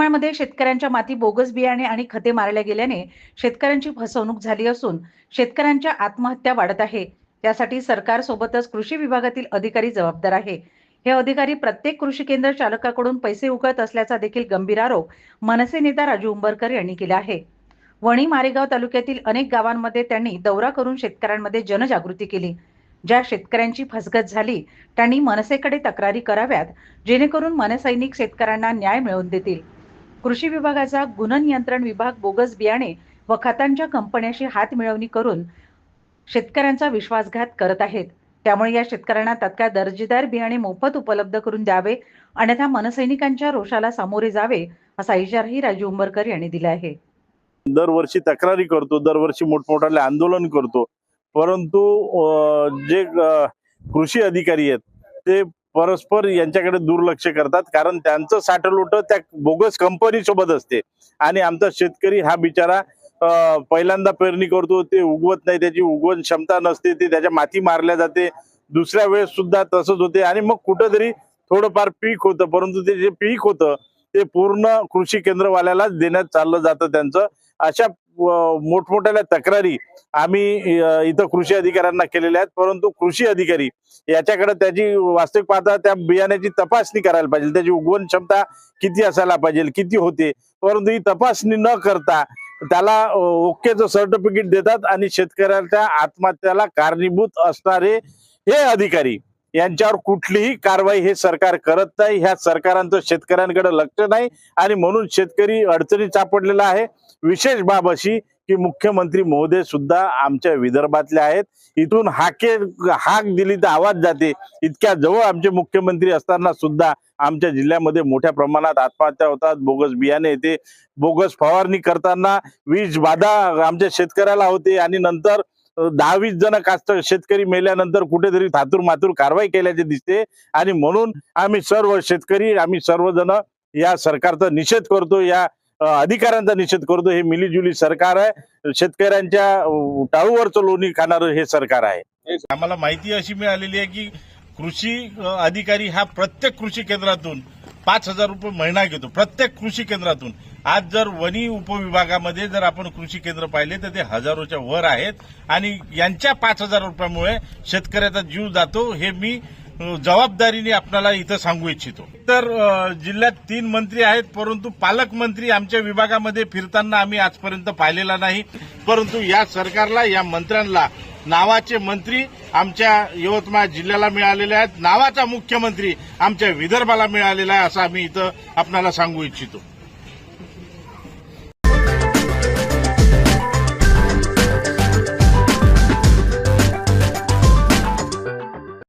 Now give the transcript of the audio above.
यवतमाळमध्ये शेतकऱ्यांच्या माती बोगस बियाणे आणि खते मारल्या गेल्याने शेतकऱ्यांची फसवणूक झाली असून शेतकऱ्यांच्या आत्महत्या वाढत आहे। त्यासाठी सरकारसोबतच कृषी विभागातील अधिकारी जबाबदार आहे। हे अधिकारी प्रत्येक कृषी केंद्र चालकाकडून पैसे उकळत असल्याचा देखील गंभीर आरोप मनसे नेता राजू उंबरकर यांनी केला आहे। वणी मारेगाव तालुक्यातील अनेक गावांमध्ये त्यांनी दौरा करून शेतकऱ्यांमध्ये जनजागृती केली। ज्या शेतकऱ्यांची फसगत झाली त्यांनी मनसेकडे तक्रारी कराव्यात, जेणेकरून मनसैनिक शेतकऱ्यांना न्याय मिळवून देतील। कृषी विभागाचा गुन्हा नियंत्रण विभाग बोगस बियाणे व खतांच्या कंपन्यांशी हात मिळवणी करून शेतकऱ्यांचा विश्वासघात करत आहेत। त्यामुळे या शेतकऱ्यांना तत्काळ दर्जेदार बियाणे मोफत उपलब्ध करून द्यावे, अन्यथा मनसैनिकांच्या रोषाला सामोरे जावे असा इशाराही राजू उंबरकर यांनी दिला आहे। दरवर्षी तक्रारी करतो, दरवर्षी मोठमोठाले आंदोलन करतो, परंतु जे कृषी अधिकारी आहेत ते परस्पर यांच्याकडे दुर्लक्ष करतात, कारण त्यांचं साठलोट त्या बोगस कंपनी सोबत असते आणि आमचा शेतकरी हा बिचारा पहिल्यांदा पेरणी करतो, ते उगवत नाही, त्याची उगवण क्षमता नसते, ते त्याच्या माती मारल्या जाते, दुसऱ्या वेळेस सुद्धा तसंच होते आणि मग कुठेतरी थोडंफार पीक होतं, परंतु ते जे पीक होतं ते पूर्ण कृषी केंद्रवाल्यालाच देण्यात चाललं जातं त्यांचं। अशा मोठमोठ्या तक्रारी आम्ही इथं कृषी अधिकाऱ्यांना केलेल्या आहेत, परंतु कृषी अधिकारी याच्याकडे त्याची वास्तविक पाहता त्या बियाण्याची तपासणी करायला पाहिजे, त्याची उगवण क्षमता किती असायला पाहिजे, किती होते, परंतु ही तपासणी न करता त्याला ओकेचं सर्टिफिकेट देतात आणि शेतकऱ्याच्या आत्महत्याला कारणीभूत असणारे हे अधिकारी यांच्यावर कुठलीही कारवाई हे सरकार करत नाही। ह्या सरकारांचं शेतकऱ्यांकडे लक्ष नाही आणि म्हणून शेतकरी अडचणीत सापडलेला आहे। विशेष बाब अशी की मुख्यमंत्री महोदय सुद्धा आमच्या विदर्भातले आहेत, इथून हाक दिली तर आवाज जाते, इतक्या जवळ आमचे मुख्यमंत्री असताना सुद्धा आमच्या जिल्ह्यामध्ये मोठ्या प्रमाणात आत्महत्या होतात, बोगस बियाणे येते, बोगस फवारणी करताना विष बाधा आमच्या शेतकऱ्याला होते आणि नंतर 10-20 जण शेतकरी मेल्यानंतर कुठेतरी थातूर मातूर कारवाई केल्याचे दिसते आणि म्हणून आम्ही सर्व शेतकरी सर्वजण या सरकारचा निषेध करतो, या अधिकाऱ्यांचा निषेध करतो। हे मिलीजुली सरकार आहे, शेतकऱ्यांच्या टाळूवरचं लोणी खाणारं हे सरकार आहे। आम्हाला माहिती अशी मिळालेली आहे की कृषी अधिकारी हा प्रत्येक कृषी केंद्रातून 5,000 रुपये महिना घेतो, प्रत्येक कृषी केंद्रातून। आज जर वणी उपविभागामध्ये जर आपण कृषी केंद्र पाहिले तर ते हजारोच्या वर आहेत आणि यांच्या 5,000 रुपयामुळे शेतकऱ्याचा जीव जातो, हे मी जबाबदारीने आपल्याला इथं सांगू इच्छितो। तर जिल्ह्यात 3 मंत्री आहेत, परंतु पालकमंत्री आमच्या विभागामध्ये फिरताना आम्ही आजपर्यंत पाहिलेला नाही, परंतु या सरकारला, या मंत्र्यांना नावाचे मंत्री आमच्या यवतमाळ जिल्ह्याला मिळालेले आहेत, नावाचा मुख्यमंत्री आमच्या विदर्भाला मिळालेला आहे, असं आम्ही इथं आपल्याला सांगू इच्छितो।